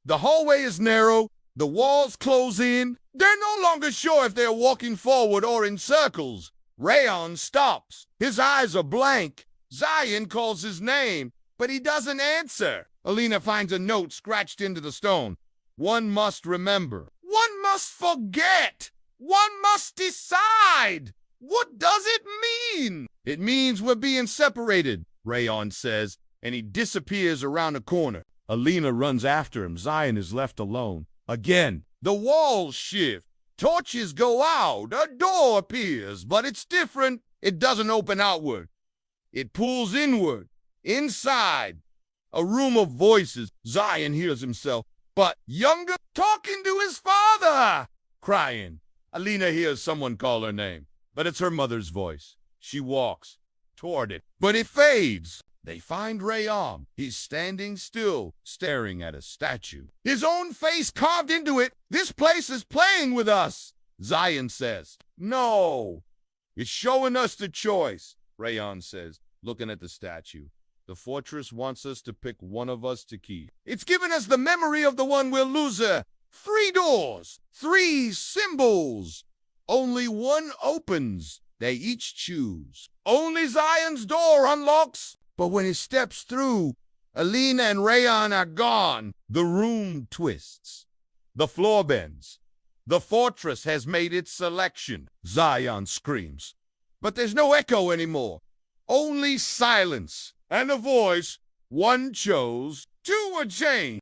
The hallway is narrow, the walls close in. They're no longer sure if they're walking forward or in circles. Rayaan stops. His eyes are blank. Zayan calls his name, but he doesn't answer. Alina finds a note scratched into the stone. One must remember. One must forget. One must decide. What does it mean? It means we're being separated, Rayaan says, and he disappears around a corner. Alina runs after him. Zayan is left alone. Again, the walls shift. Torches go out. A door appears, but it's different. It doesn't open outward. It pulls inward. Inside, a room of voices. Zayan hears himself, but younger, talking to his father, crying. Alina hears someone call her name, but it's her mother's voice. She walks toward it, but it fades. They find Rayaan. He's standing still, staring at a statue. His own face carved into it. This place is playing with us, Zayan says. No, it's showing us the choice, Rayaan says, looking at the statue. The fortress wants us to pick one of us to keep. It's giving us the memory of the one we'll lose. 3 doors, 3 symbols. Only one opens. They each choose. Only Zayan's door unlocks. But when he steps through, Alina and Rayaan are gone. The room twists. The floor bends. The fortress has made its selection, Zayan screams. But there's no echo anymore. Only silence and a voice. One chose, 2 were changed.